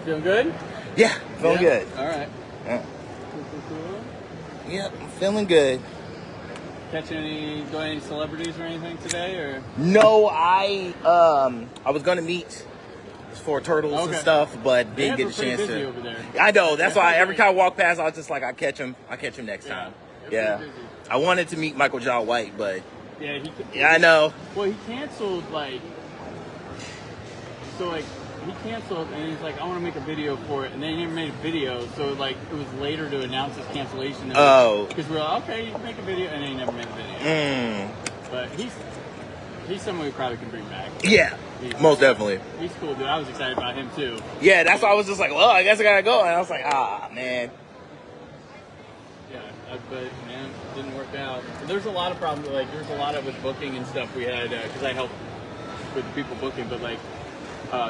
Feeling good? Yeah, feeling good. All right. Yeah. Cool. Yep, I'm feeling good. Catching any celebrities or anything today, or? No, I was gonna meet for turtles and stuff, but didn't get a chance busy to. Over there. I know. That's why every time I walk past, I was just like, I catch him next time. Yeah. I wanted to meet Michael John White, but yeah, I know. Well, he canceled he canceled, and he's like, I want to make a video for it, and they never made a video, so it was later to announce his cancellation. Because we were like, okay, you can make a video, and then he never made a video. But he's someone we probably can bring back. Yeah, most definitely. He's cool, dude. I was excited about him too. Yeah, that's why I was just like, well, I guess I gotta go, and I was like, man. Yeah, but man, it didn't work out. There's a lot of problems. There's a lot of with booking and stuff we had because I helped with people booking, but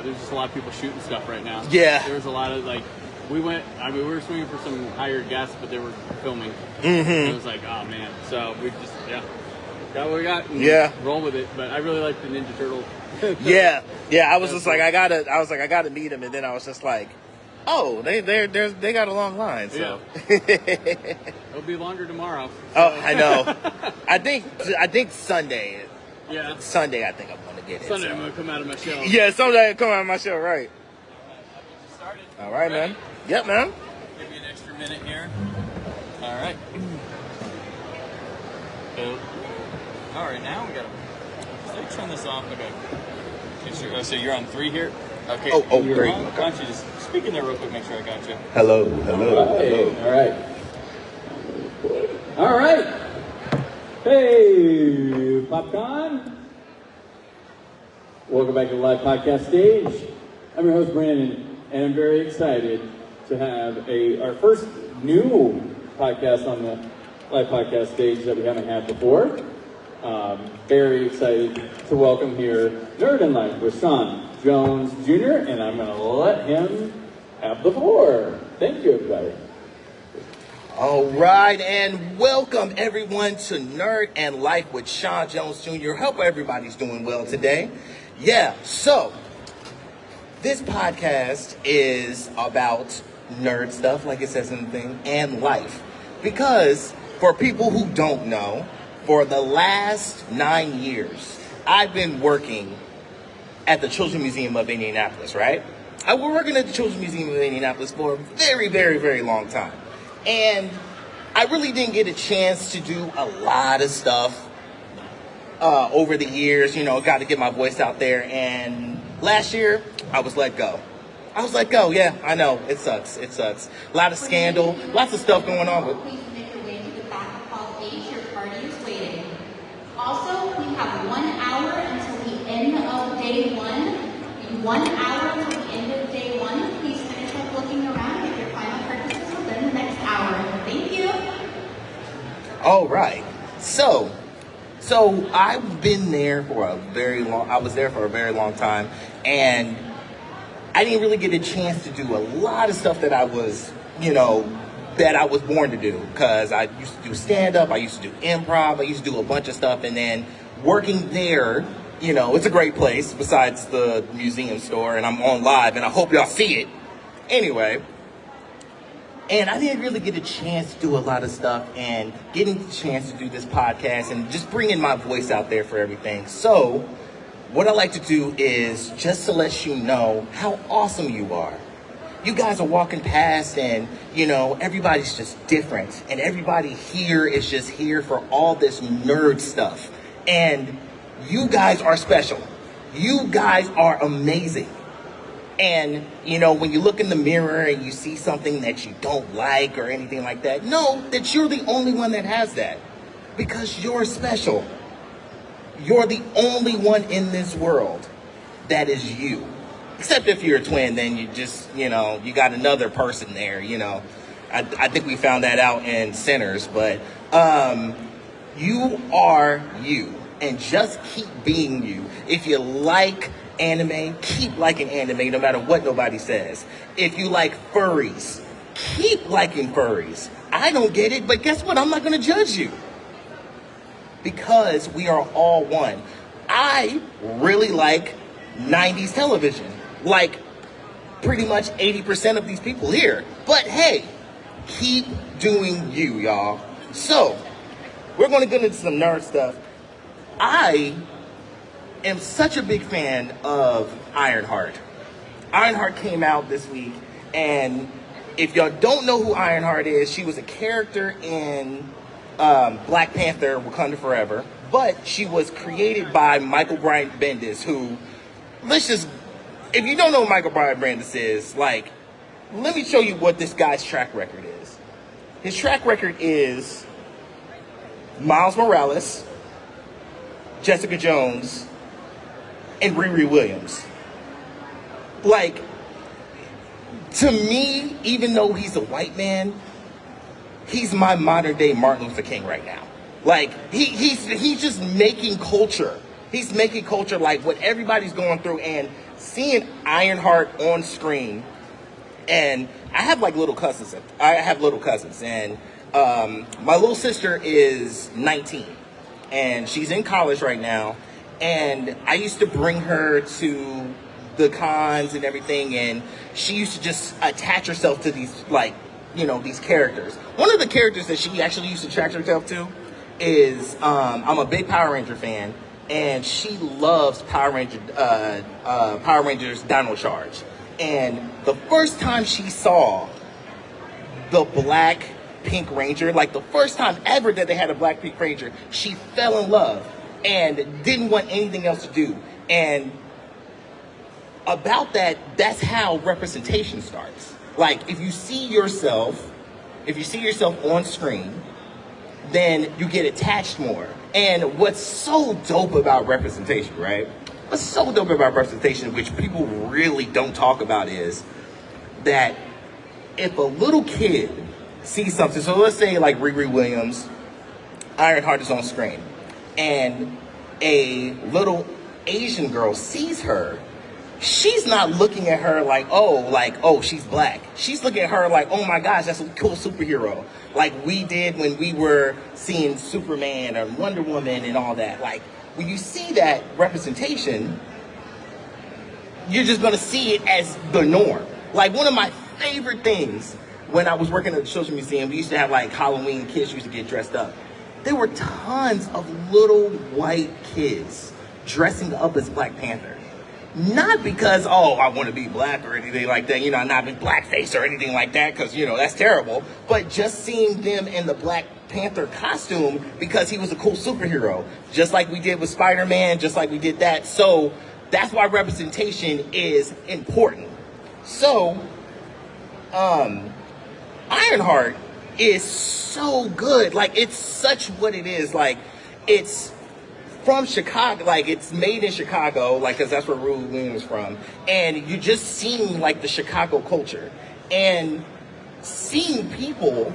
there's just a lot of people shooting stuff right now. Yeah. There was a lot of we were swinging for some hired guests, but they were filming. Mm-hmm. It was like, oh man. So we just got what we got. And roll with it. But I really like the Ninja Turtle. yeah. I was just like, I gotta meet him, and then I was just like, oh, they got a long line. So it'll be longer tomorrow. So. Oh, I know. I think Sunday. Yeah. Sunday, I think I'm gonna get it. Sunday, I'm gonna come out of my shell. Yeah, Sunday I come out of my shell, right? Started. All right, man. Yep, man. Give me an extra minute here. All right. All right, now we gotta. Let's turn this off. Okay. So you're on 3 here. Okay. Oh, great. Okay. Why don't you just speak in there real quick? Make sure I got you. Hello. All right. Hey, PopCon. Welcome back to the live podcast stage. I'm your host, Brandon, and I'm very excited to have our first new podcast on the live podcast stage that we haven't had before. Very excited to welcome here Nerd in Life with Sean Jones Jr., and I'm going to let him have the floor. Thank you, everybody. All right, and welcome everyone to Nerd and Life with Sean Jones Jr. Hope everybody's doing well today. Yeah, so this podcast is about nerd stuff, like it says in the thing, and life. Because for people who don't know, for the last 9 years, I've been working at the Children's Museum of Indianapolis, right? I was working at the Children's Museum of Indianapolis for a very, very, very long time. And I really didn't get a chance to do a lot of stuff over the years, got to get my voice out there. And last year, I was let go. Yeah, I know, it sucks. A lot of scandal, lots of stuff going on. Please make your way to the back of Hall H. Your party is waiting. Also, we have 1 hour until the end of day 1. 1 hour until the end of day 1. Please finish up looking around and get your final purchases within the next hour. Thank you. All right. So I've been there for I was there for a very long time, and I didn't really get a chance to do a lot of stuff that I was, that I was born to do, because I used to do stand-up, I used to do improv, I used to do a bunch of stuff, and then working there, it's a great place besides the museum store, and I'm on live, and I hope y'all see it. Anyway, and I didn't really get a chance to do a lot of stuff, and getting the chance to do this podcast and just bringing my voice out there for everything. So what I like to do is just to let you know how awesome you are. You guys are walking past, and, everybody's just different. And everybody here is just here for all this nerd stuff. And you guys are special. You guys are amazing. And, when you look in the mirror and you see something that you don't like or anything like that, know that you're the only one that has that. Because you're special. You're the only one in this world that is you. Except if you're a twin, then you just, you got another person there, I think we found that out in Sinners, but you are you. And just keep being you. If you like anime, keep liking anime no matter what nobody says. If you like furries, keep liking furries. I don't get it, but guess what? I'm not going to judge you. Because we are all one. I really like 90s television. Like pretty much 80% of these people here. But hey, keep doing you, y'all. So, we're going to get into some nerd stuff. I am such a big fan of Ironheart. Ironheart came out this week, and if y'all don't know who Ironheart is, she was a character in Black Panther, Wakanda Forever, but she was created by Michael Brian Bendis, who, if you don't know who Michael Brian Bendis is, like, let me show you what this guy's track record is. His track record is Miles Morales, Jessica Jones, and Riri Williams. Like, to me, even though he's a white man, he's my modern day Martin Luther King right now. Like, he's just making culture. He's making culture like what everybody's going through, and seeing Ironheart on screen. And I have like little cousins. And my little sister is 19, and she's in college right now. And I used to bring her to the cons and everything, and she used to just attach herself to these, like, you know, these characters. One of the characters that she actually used to attach herself to is, I'm a big Power Ranger fan, and she loves Power Rangers Dino Charge. And the first time she saw the Black Pink Ranger, like the first time ever that they had a Black Pink Ranger, she fell in love and didn't want anything else to do. And about that, that's how representation starts. Like, if you see yourself on screen, then you get attached more. And what's so dope about representation, right? What's so dope about representation, which people really don't talk about, is that if a little kid sees something, so let's say like Riri Williams, Ironheart is on screen, and a little Asian girl sees her, she's not looking at her like, oh, she's black. She's looking at her like, oh my gosh, that's a cool superhero. Like we did when we were seeing Superman or Wonder Woman and all that. Like, when you see that representation, you're just gonna see it as the norm. Like, one of my favorite things when I was working at the Children's Museum, we used to have like Halloween, kids used to get dressed up. There were tons of little white kids dressing up as Black Panther. Not because, oh, I want to be black or anything like that, you know, not in blackface or anything like that, because, you know, that's terrible. But just seeing them in the Black Panther costume because he was a cool superhero. Just like we did with Spider-Man, just like we did that. So that's why representation is important. So, Ironheart is so good. Like, it's such what it is. Like, it's from Chicago, like it's made in Chicago, like, cause that's where Riri Williams is from. And you're just seeing like the Chicago culture and seeing people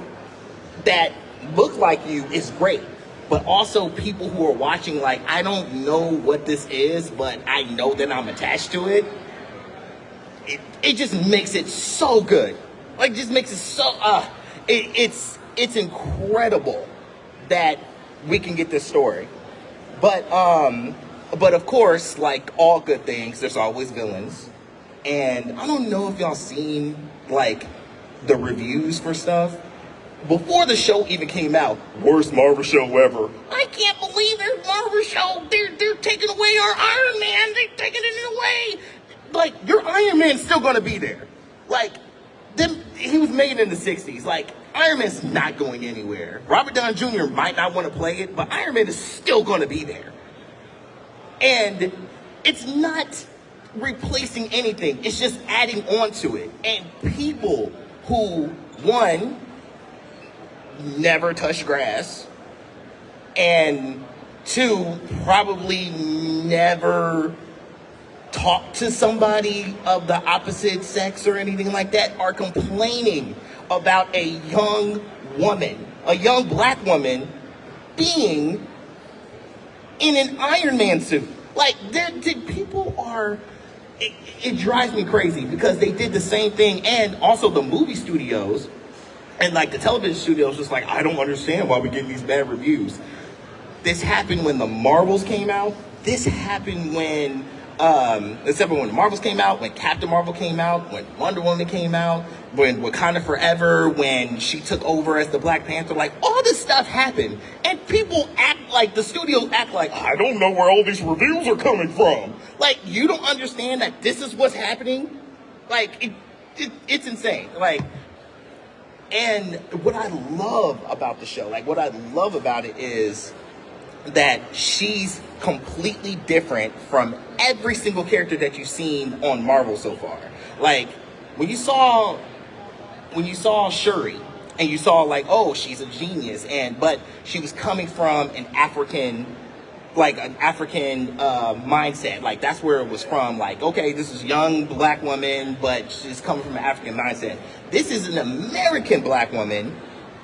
that look like you is great. But also people who are watching, like, I don't know what this is, but I know that I'm attached to it. It just makes it so good. Like, just makes it so, it's incredible that we can get this story. But of course, like all good things, there's always villains. And I don't know if y'all seen, like, the reviews for stuff. Before the show even came out, worst Marvel show ever. I can't believe their Marvel show. They're taking away our Iron Man. They're taking it away. Like, your Iron Man's still gonna be there. Like, he was made in the 60s. Like, Iron Man's not going anywhere. Robert Downey Jr. might not want to play it, but Iron Man is still going to be there. And it's not replacing anything. It's just adding on to it. And people who, one, never touch grass, and two, probably never talk to somebody of the opposite sex or anything like that, are complaining about a young woman, a young black woman, being in an Iron Man suit. Like, people are, it drives me crazy because they did the same thing. And also the movie studios and like the television studios was like, I don't understand why we're getting these bad reviews. This happened when the Marvels came out. This happened when Except for when the Marvels came out, when Captain Marvel came out, when Wonder Woman came out, when Wakanda Forever, when she took over as the Black Panther, like all this stuff happened, and people act like, the studios act like, I don't know where all these reviews are coming from. Like, you don't understand that this is what's happening? Like, it's insane. Like, and what I love about the show, like what I love about it is that she's completely different from every single character that you've seen on Marvel so far. Like, when you saw Shuri, and you saw like, oh, she's a genius, but she was coming from an African mindset. Like, that's where it was from. Like, okay, this is young black woman, but she's coming from an African mindset. This is an American black woman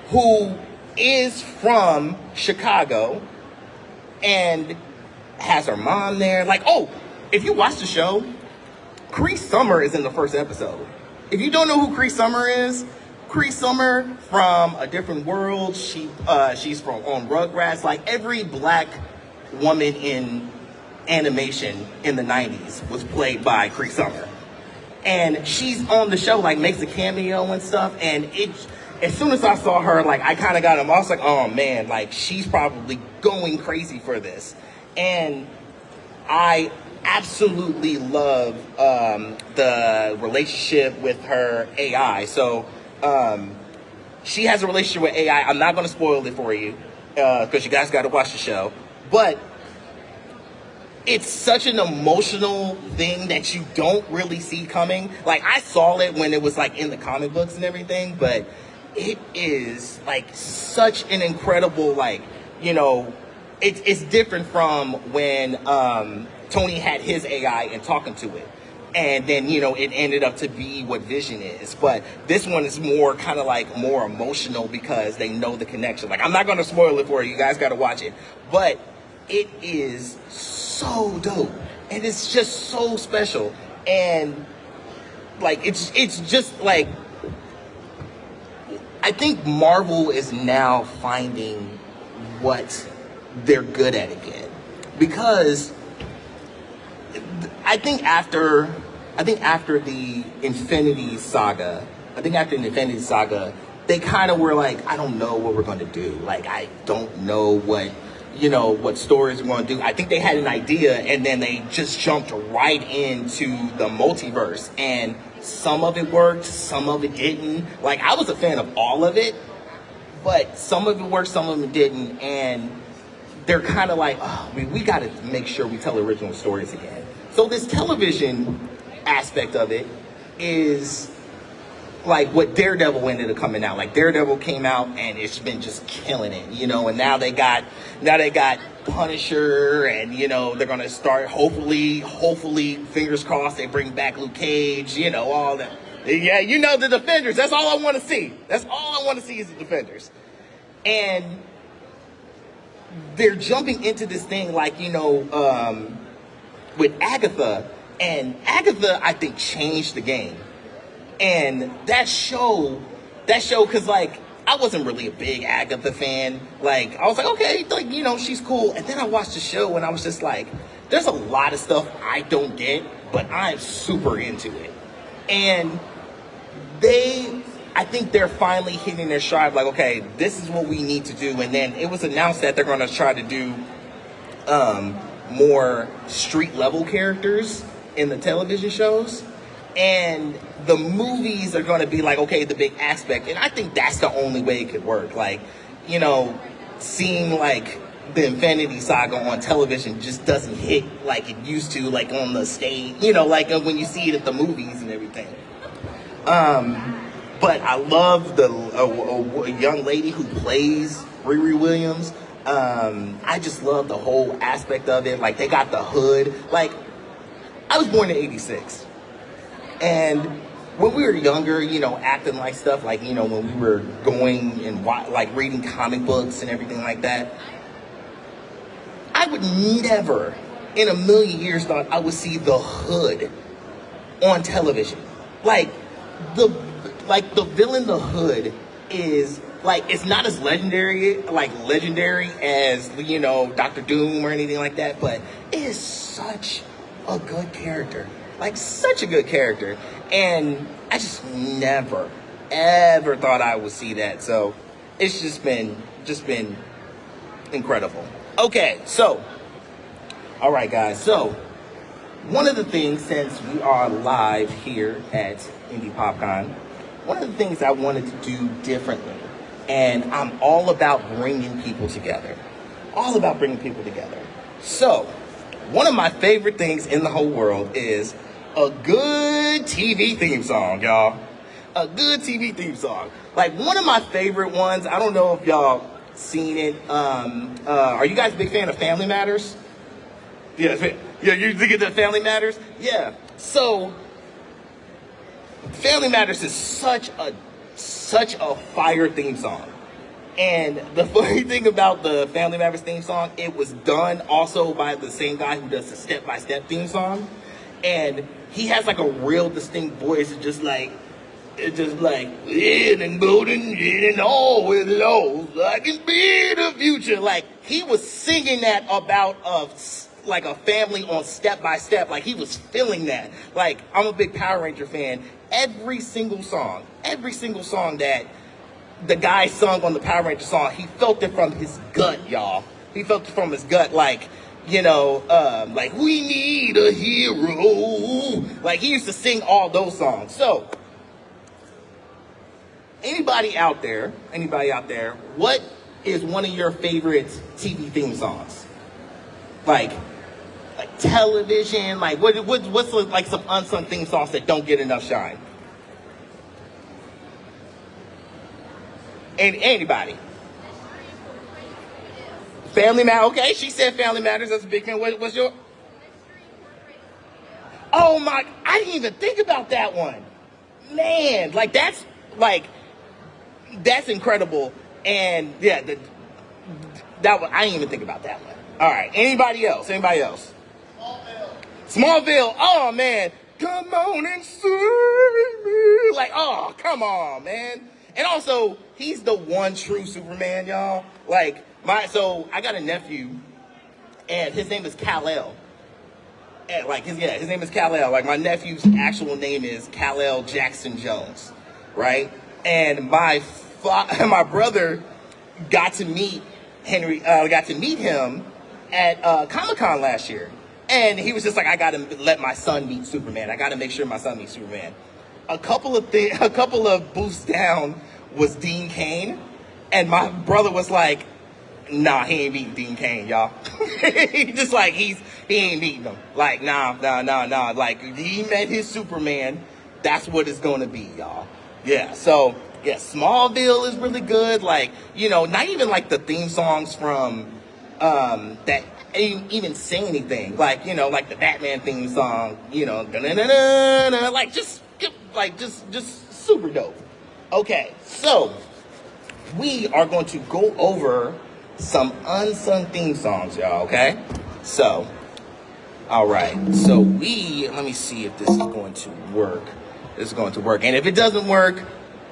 who is from Chicago and has her mom there. Like, oh, if you watch the show, Cree Summer is in the first episode. If you don't know who Cree Summer is, Cree Summer from A Different World, she's from on Rugrats. Like, every black woman in animation in the 90s was played by Cree Summer. And she's on the show, like, makes a cameo and stuff, and as soon as I saw her, like, I kind of got him. I was like, oh man, like, she's probably going crazy for this. And I absolutely love the relationship with her AI. So she has a relationship with AI. I'm not going to spoil it for you because you guys got to watch the show. But it's such an emotional thing that you don't really see coming. Like, I saw it when it was like in the comic books and everything, but it is like such an incredible, like, you know, it's different from when Tony had his AI and talking to it. And then, you know, it ended up to be what Vision is. But this one is more kind of like more emotional because they know the connection. Like, I'm not going to spoil it for you. You guys got to watch it. But it is so dope. And it's just so special. And, like, it's just like, I think Marvel is now finding what they're good at again. Because I think after the Infinity Saga, they kind of were like, I don't know what we're going to do. Like, I don't know what stories we're going to do. I think they had an idea, and then they just jumped right into the multiverse. And some of it worked, some of it didn't. Like, I was a fan of all of it, but some of it worked, some of it didn't. And they're kind of like, oh, we got to make sure we tell original stories again. So this television aspect of it is like what Daredevil ended up coming out. Like, Daredevil came out and it's been just killing it, you know. And now they got Punisher, and you know they're gonna start hopefully, fingers crossed, they bring back Luke Cage, you know, all that. Yeah, you know, the Defenders. That's all I want to see. That's all I want to see is the Defenders. And they're jumping into this thing like, you know, with Agatha, and Agatha, I think, changed the game. And that show, because, like, I wasn't really a big Agatha fan. Like, I was like, okay, like, you know, she's cool. And then I watched the show, and I was just like, there's a lot of stuff I don't get, but I'm super into it. And I think they're finally hitting their stride, like, okay, this is what we need to do. And then it was announced that they're going to try to do more street-level characters in the television shows. And the movies are going to be like, okay, the big aspect. And I think that's the only way it could work. Like, you know, seeing like the Infinity Saga on television just doesn't hit like it used to, like on the stage, you know, like when you see it at the movies and everything. But I love a young lady who plays Riri Williams. I just love the whole aspect of it. Like, they got the hood. Like, I was born in '86. And when we were younger, you know, acting like stuff, like, you know, when we were going and like reading comic books and everything like that, I would never in a million years thought I would see the hood on television. Like the villain, the hood, is like, it's not as legendary as, you know, Dr. Doom or anything like that, but it is such a good character. Like, such a good character. And I just never, ever thought I would see that. So it's just been incredible. Okay, so, all right, guys. So one of the things, since we are live here at Indy PopCon, one of the things I wanted to do differently, and I'm all about bringing people together. All about bringing people together. So, one of my favorite things in the whole world is a good TV theme song, y'all. A good TV theme song. Like, one of my favorite ones, I don't know if y'all seen it. Are you guys a big fan of Family Matters? Yeah, you think of the Family Matters? Yeah. So, Family Matters is such a fire theme song. And the funny thing about the Family Matters theme song, it was done also by the same guy who does the Step by Step theme song. And he has like a real distinct voice, just like, in and golden, in and all with low, I can be the future. Like, he was singing that about like a family on Step by Step. Like, he was feeling that. Like, I'm a big Power Ranger fan. Every single song that the guy sung on the Power Ranger song, he felt it from his gut, y'all. He felt it from his gut, like, you know, like, we need a hero. Like, he used to sing all those songs. So, anybody out there, what is one of your favorite TV theme songs? Like television, like, what's like some unsung theme songs that don't get enough shine? Anybody? Family Matters. Okay, she said Family Matters. That's a big thing. What's your? Oh my! I didn't even think about that one. Man, like that's incredible. And yeah, I didn't even think about that one. All right. Anybody else? Smallville. Oh man, come on and save me. Like, oh, come on, man. And also, he's the one true Superman, y'all. Like, so I got a nephew, and his name is Kal-El. And like, his name is Kal-El. Like, my nephew's actual name is Kal-El Jackson Jones, right? And my brother got to meet him at Comic-Con last year. And he was just like, I gotta let my son meet Superman. I gotta make sure my son meets Superman. A couple of booths down was Dean Cain, and my brother was like, nah, he ain't meeting Dean Cain, y'all. He just like, he ain't meeting him. Like, nah. Like, he met his Superman. That's what it's gonna be, y'all. Yeah, so, yeah, Smallville is really good. Like, you know, not even like the theme songs from, that ain't even say anything. Like, you know, like the Batman theme song, you know, like, just super dope. Okay, so we are going to go over some unsung theme songs, y'all, okay? So, all right. So let me see if this is going to work. This is going to work. And if it doesn't work,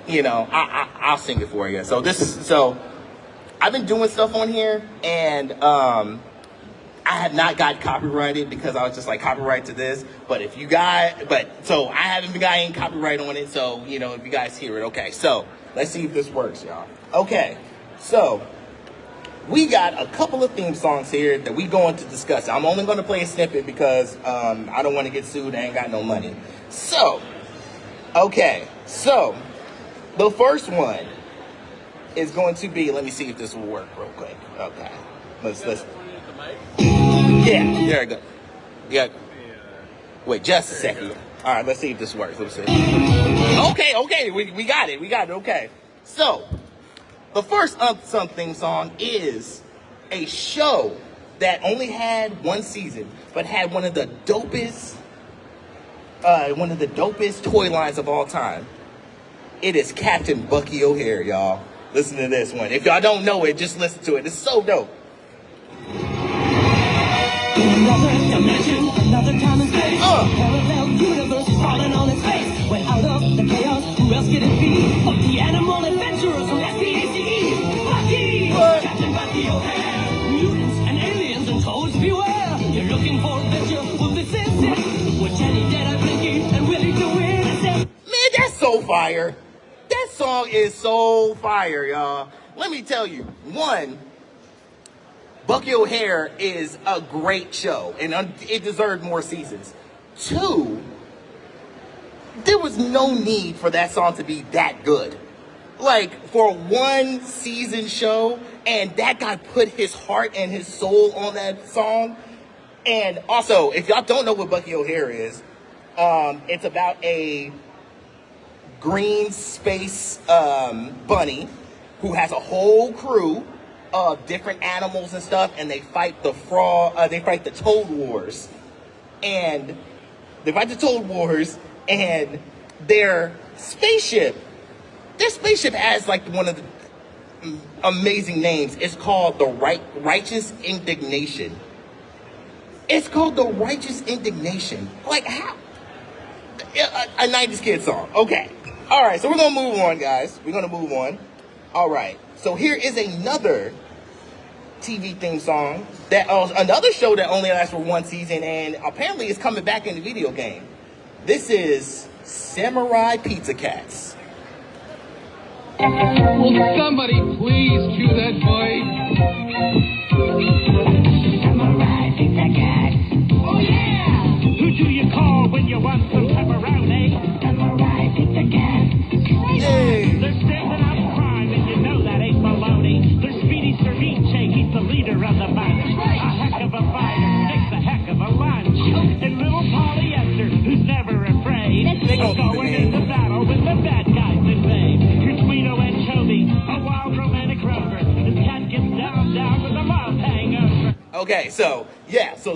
you know, I'll sing it for you. So I've been doing stuff on here, and I have not got copyrighted because I was just like, copyright to this. But so I haven't been got any copyright on it. So, you know, if you guys hear it, okay. So let's see if this works, y'all. Okay, so we got a couple of theme songs here that we going to discuss. I'm only going to play a snippet because I don't want to get sued. I ain't got no money. So, okay, so the first one is going to be, let me see if this will work real quick. Okay, let's. Yeah, there we go. Yeah. Wait, just a second. All right, let's see if this works. Let's see. Okay, we got it. Okay. So, the first unsung theme song is a show that only had one season, but had one of the dopest toy lines of all time. It is Captain Bucky O'Hare, y'all. Listen to this one. If y'all don't know it, just listen to it. It's so dope. Another dimension, another time and space. Parallel universe falling on its face. When out of the chaos, who else could it be? But the animal adventurers from SPACE. Bucky! Captain Bucky O'Hare. Mutants and aliens and toads beware. You're looking for adventure, well this is it. so fire. That song is so fire, y'all. Let me tell you, one, Bucky O'Hare is a great show, and it deserved more seasons. Two, there was no need for that song to be that good. Like, for a one season show, and that guy put his heart and his soul on that song. And also, if y'all don't know what Bucky O'Hare is, it's about a green space bunny who has a whole crew of different animals and stuff, and they fight the Toad Wars. And they fight the Toad Wars, and their spaceship has like one of the amazing names. It's called the Righteous Indignation. It's called the Righteous Indignation. Like, how? A 90s kid song. Okay. All right, so we're going to move on, guys. We're going to move on. All right. So here is another TV theme song, that another show that only lasts for one season, and apparently is coming back in the video game. This is Samurai Pizza Cats. Will somebody please cue that boy? Samurai Pizza Cat. Oh yeah! Who do you call when you want some pepperoni? Samurai Pizza Cat. Hey. They're standing up crime and you know that ain't baloney. They're Speedy Ceviche, he's the leader of the bunch. A heck of a fighter, makes a heck of a lunch. And little Polyester, who's never afraid, of going into battle with the bad guys invade. Your Sweeto Anchovy, a wild romantic rover. This cat gets down with a mild hangover. Okay, so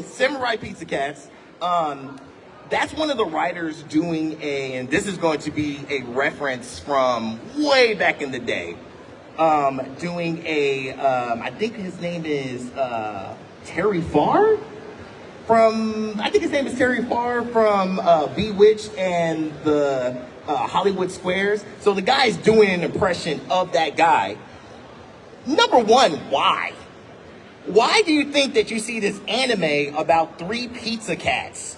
Samurai Pizza Cats, that's one of the writers doing and this is going to be a reference from way back in the day, doing I think his name is Terry Farr from Bewitched and the Hollywood Squares. So the guy's doing an impression of that guy. Number one, why? Why do you think that you see this anime about 3 pizza cats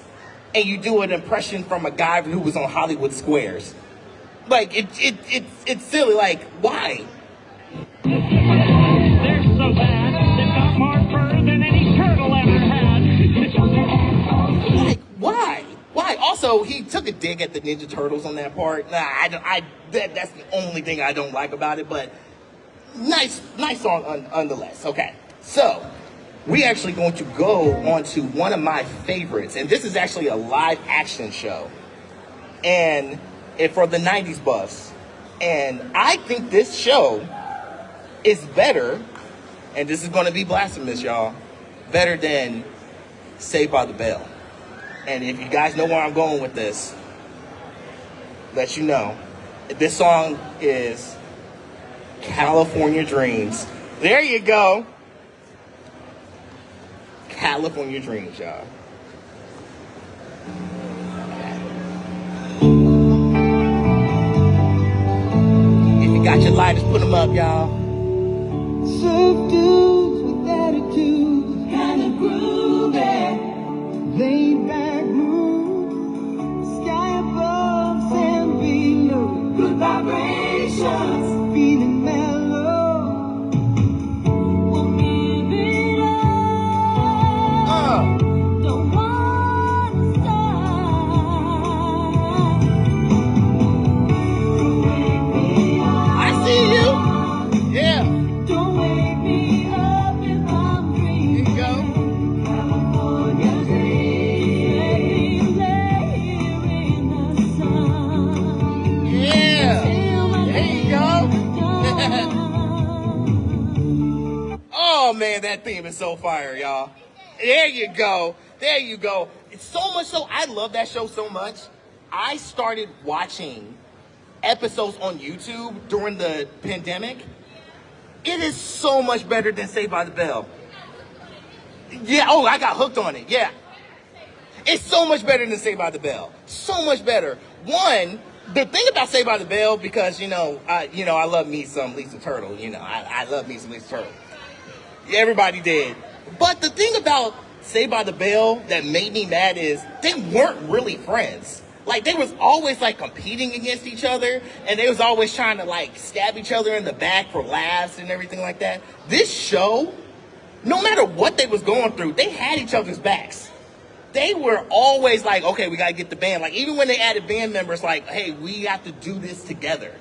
and you do an impression from a guy who was on Hollywood Squares? Like, it's silly. Like, why? They're so bad, they've got more fur than any turtle ever had. Like, why? Why? Also, he took a dig at the Ninja Turtles on that part. Nah, that's the only thing I don't like about it, but nice song nonetheless. Okay, so we actually going to go on to one of my favorites, and this is actually a live action show, and for the 90s buffs, and I think this show is better, and this is going to be blasphemous, y'all, better than Saved by the Bell. And if you guys know where I'm going with this, let you know. This song is California Dreams. There you go. California Dreams, y'all. If you got your lighters, put them up, y'all. Surf dudes with attitude, kind of groovy. Laid back mood, sky above, sand below. Good vibrations, feeling mellow. Won't give it up. Don't want to stop. Don't wake me up. I see you. Yeah. Don't wake me up if I'm dreaming. Here you go. California dreams, lay here in the sun. Yeah. There you go. Oh man, that theme is so fire, y'all. There you go. There you go. It's so much so, I love that show so much. I started watching episodes on YouTube during the pandemic. It is so much better than Saved by the Bell. Yeah, oh, I got hooked on it. Yeah. It's so much better than Saved by the Bell. So much better. One, the thing about Saved by the Bell, because, I love me some Lisa Turtle. I love me some Lisa Turtle. Everybody did. But the thing about Saved by the Bell that made me mad is they weren't really friends. Like, they was always, like, competing against each other, and they was always trying to, like, stab each other in the back for laughs and everything like that. This show, no matter what they was going through, they had each other's backs. They were always like, okay, we got to get the band. Like, even when they added band members, like, hey, we have to do this together.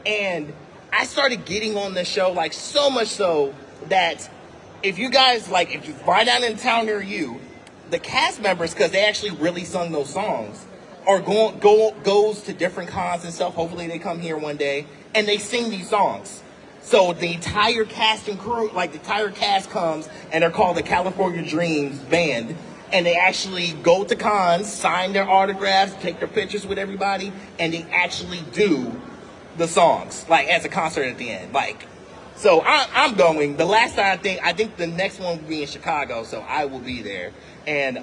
And I started getting on the show, like, so much so that if you guys, like, if you ride down in town near you, the cast members, because they actually really sung those songs, are goes to different cons and stuff. Hopefully they come here one day and they sing these songs. So the entire cast and crew, like the entire cast comes and they're called the California Dreams Band, and they actually go to cons, sign their autographs, take their pictures with everybody, and they actually do the songs, like as a concert at the end. Like, so I'm going. The last time I think the next one will be in Chicago, so I will be there. And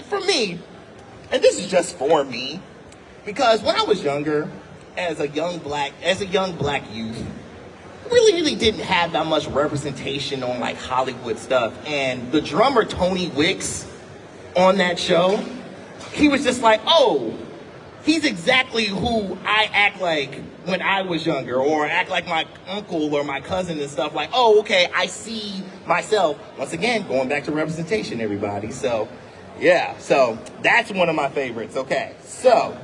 for me, and this is just for me, because when I was younger, as a young black youth, really didn't have that much representation on like Hollywood stuff. And the drummer Tony Wicks on that show, he was just like, oh, he's exactly who I act like when I was younger, or act like my uncle or my cousin and stuff. Like, oh, okay, I see myself. Once again, going back to representation, everybody. So yeah, so that's one of my favorites. Okay, so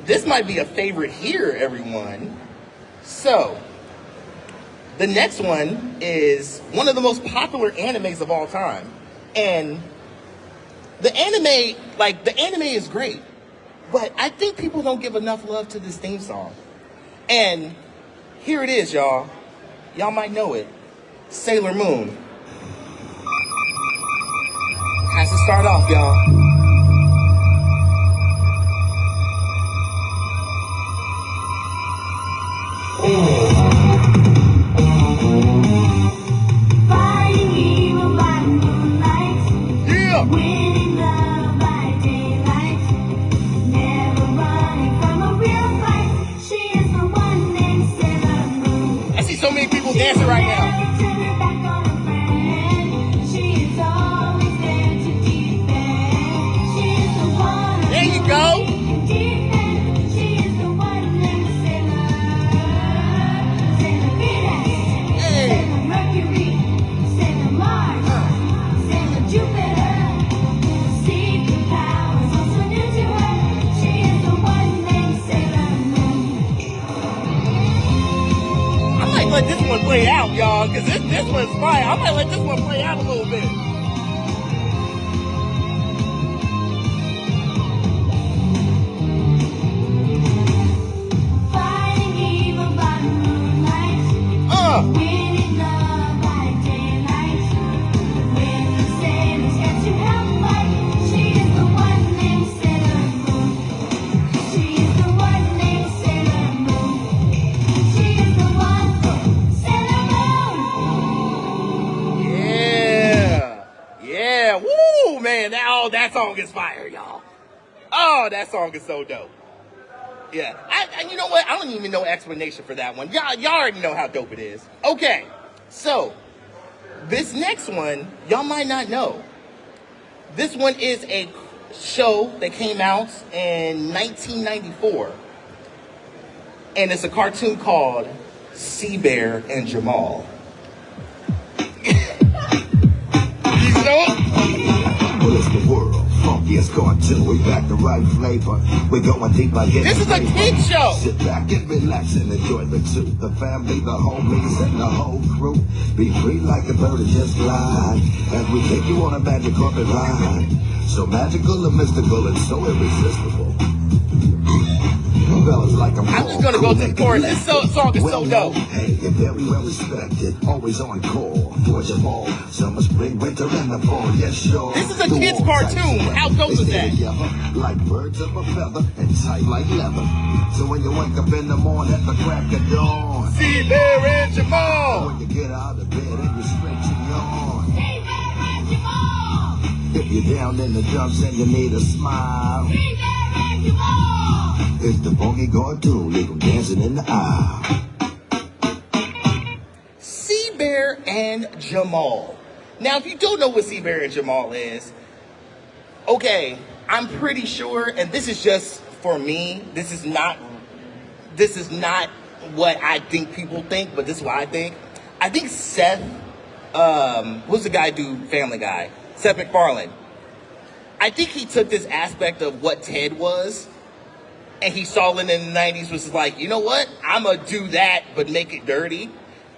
this might be a favorite here, everyone. So the next one is one of the most popular animes of all time. And the anime is great, but I think people don't give enough love to this theme song. And here it is, y'all. Y'all might know it. Sailor Moon. Has to start off, y'all. Dancing right now. There you go. Let this one play out, y'all, because this one's fire. I might let this one play out a little bit. Fighting evil by moonlight. Winning love by daylight. When the sailors get to help fight, she is the one named Sailor Moon. She is the one named Sailor Moon. She is the one. Yeah, woo, man, that song is fire, y'all. Oh, that song is so dope. Yeah, and you know what? I don't even know explanation for that one. Y'all already know how dope it is. Okay, so this next one, y'all might not know. This one is a show that came out in 1994, and it's a cartoon called Sea Bear and Jamal. Well, it's the world funkiest cartoon. We back the right flavor. We're going deep like this is a kid show. Sit back and relax and enjoy the two. The family, the homies, and the whole crew. Be free like a bird and just fly. As we take you on a magic carpet ride. So magical and mystical and so irresistible. Like I'm just gonna go to the chorus. This song is so dope. Hey, you're very well respected, always on call for Jamal. Summer, spring, winter, and the fall. Yes, sure. This is a kid's cartoon. How dope is that? Together, like birds of a feather and tight like leather. So when you wake up in the morning at the crack of dawn, Sea Bear and Jamal. When you get out of bed and you stretch and yawn, Sea Bear and Jamal. If you're down in the dumps and you need a smile, Sea Bear and Jamal. It's the funky cartoon, leave them dancing in the aisle. Sea Bear and Jamal. Now, if you don't know what Sea Bear and Jamal is, okay, I'm pretty sure, and this is just for me, this is not what I think people think, but this is what I think. I think Seth, who's the guy do Family Guy? Seth MacFarlane. I think he took this aspect of what Ted was, and he saw it in the 90s, was like, you know what? I'm going to do that, but make it dirty.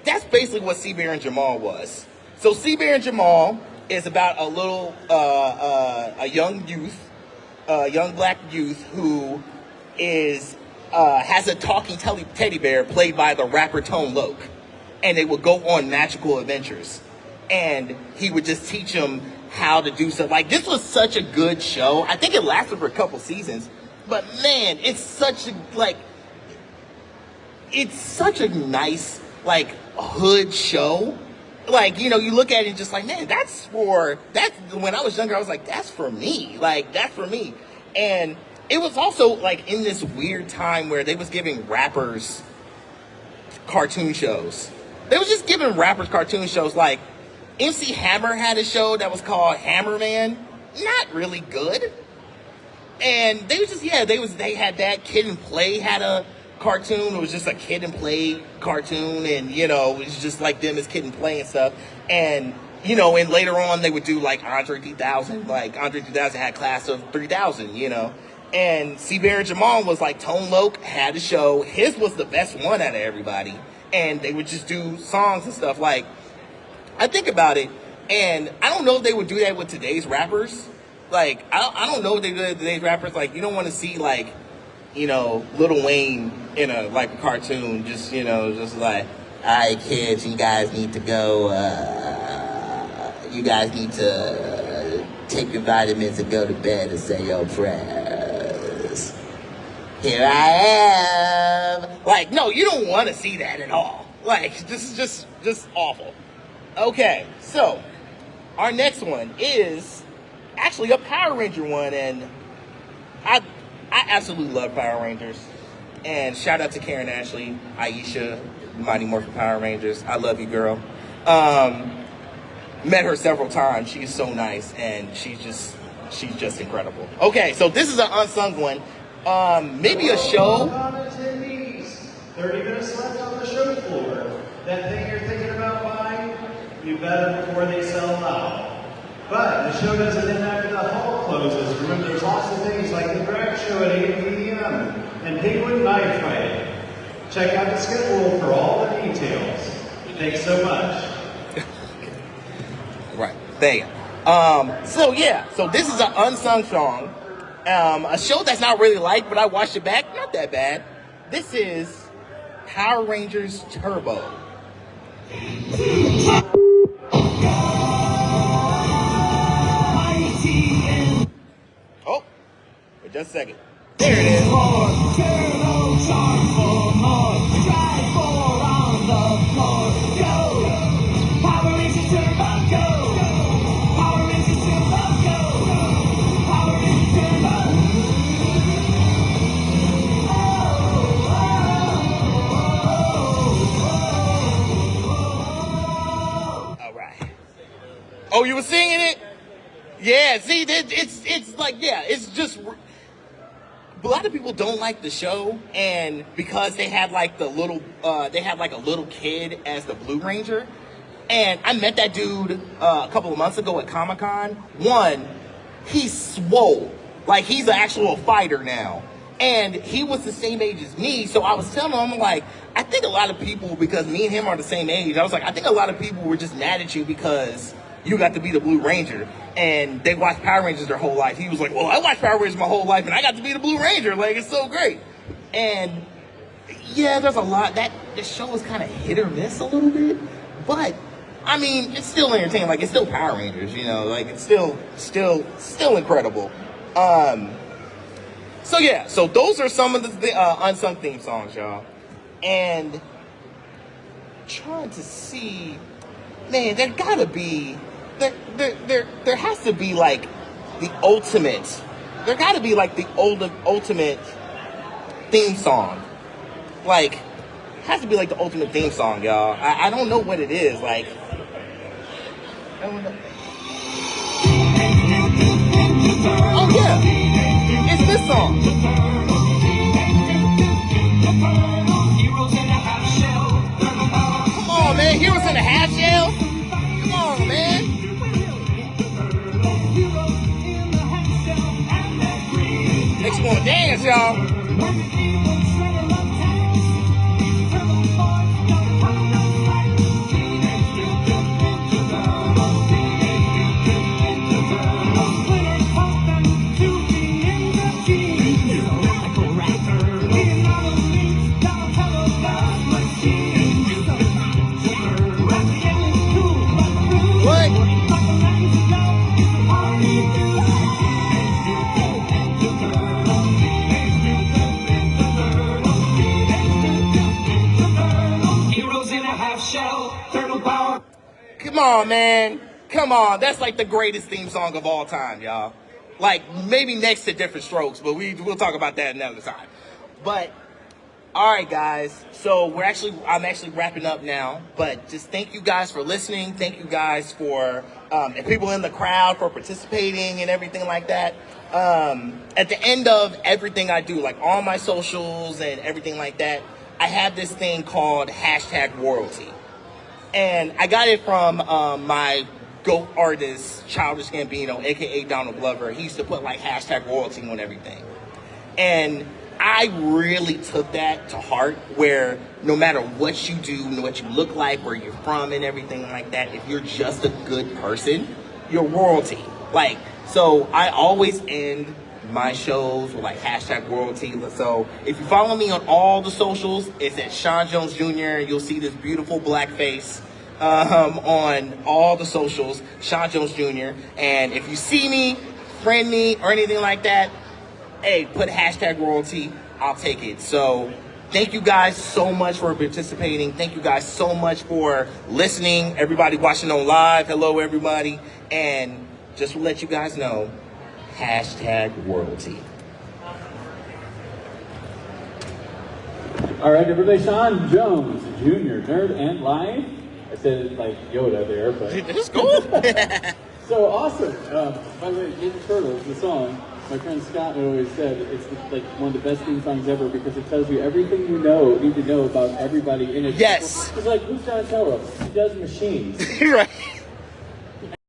That's basically what C-Bear and Jamal was. So C-Bear and Jamal is about a little, a young youth, a young black youth who is, has a talking teddy bear played by the rapper Tone Loc. And they would go on magical adventures. And he would just teach them how to do stuff. Like, this was such a good show. I think it lasted for a couple seasons. But man, it's such a, like, it's such a nice, like, hood show. Like, you know, you look at it and just like, man, that's when I was younger, I was like, that's for me. Like, that's for me. And it was also, like, in this weird time where they was giving rappers cartoon shows. They was just giving rappers cartoon shows. Like, MC Hammer had a show that was called Hammerman. Not really good. And they was just, yeah, they had that. Kid and Play had a cartoon. It was just a Kid and Play cartoon, and, you know, it was just like them as Kid and Play and stuff. And, you know, and later on they would do like Andre 3000. Like, Andre 3000 had Class of 3000, you know. And C-Bear and Jamal was like, Tone Loc had a show. His was the best one out of everybody. And they would just do songs and stuff. Like, I think about it, and I don't know if they would do that with today's rappers. Like, I don't know if they do that with today's rappers. Like, you don't want to see, like, you know, Lil Wayne in a, like, a cartoon, just, you know, just like, all right, kids, you guys need to go, you guys need to take your vitamins and go to bed and say your prayers. Here I am. Like, no, you don't want to see that at all. Like, this is just awful. Okay, so our next one is actually a Power Ranger one, and I absolutely love Power Rangers. And shout out to Karen Ashley, Aisha, Mighty Morphin Power Rangers. I love you, girl. Met her several times. She's so nice, and she's just incredible. Okay, so this is an unsung one. Maybe a show. 30 minutes left on the show floor. That thing you're thinking about buying, you better before they sell out. But the show doesn't end after the hall closes. Remember, there's lots of things like the drag show at 8 p.m. and Penguin Knife Fighting. Check out the schedule for all the details. Thanks so much. Right, there. So yeah, so this is an unsung song. A show that's not really liked, but I watched it back, not that bad. This is Power Rangers Turbo. Oh, wait just a second. There it is. Oh, you were singing it? Yeah, see, it's like, yeah, it's just, a lot of people don't like the show, and because they had like the little, they had like a little kid as the Blue Ranger, and I met that dude a couple of months ago at Comic-Con. One, he's swole, like he's an actual fighter now, and he was the same age as me, so I was telling him, I'm like, I think a lot of people, because me and him are the same age, I was like, I think a lot of people were just mad at you because you got to be the Blue Ranger, and they watched Power Rangers their whole life. He was like, well, I watched Power Rangers my whole life, and I got to be the Blue Ranger. Like, it's so great. And yeah, there's a lot. This show is kind of hit or miss a little bit, but I mean, it's still entertaining. Like, it's still Power Rangers, you know. Like, it's still incredible. So yeah, so those are some of the unsung theme songs, y'all. And trying to see, man, there gotta be. There has to be like the ultimate. There got to be like the ultimate theme song. Like, it has to be like the ultimate theme song, y'all. I don't know what it is. Like, I don't know. Oh yeah. this song. Come on, man. Heroes in a half shell. Come on, man. Makes you want to dance, y'all. Come on, man. Come on. That's like the greatest theme song of all time, y'all. Like, maybe next to Different Strokes, but we'll talk about that another time. But, all right, guys. So I'm actually wrapping up now. But just thank you guys for listening. Thank you guys for, and people in the crowd for participating and everything like that. At the end of everything I do, like all my socials and everything like that, I have this thing called #royalty. And I got it from my GOAT artist, Childish Gambino, a.k.a. Donald Glover. He used to put like #royalty on everything. And I really took that to heart, where no matter what you do, what you look like, where you're from and everything like that, if you're just a good person, you're royalty. Like, so I always end my shows with like #royalty. So if you follow me on all the socials, it's at Sean Jones Jr. You'll see this beautiful black face on all the socials, Sean Jones Jr. And if you see me, friend me, or anything like that, hey, put #royalty. I'll take it. So thank you guys so much for participating. Thank you guys so much for listening. Everybody watching on live, hello everybody. And just to let you guys know, #royalty. All right, everybody. Sean Jones Jr., Nerd and Live. I said it like Yoda there, but It's cool. so awesome. By the way, Ninja Turtles, the song, my friend Scott always said it's like one of the best theme songs ever because it tells you everything you need to know about everybody in it. Yes. It's like, who's Donatello? He does machines. Right.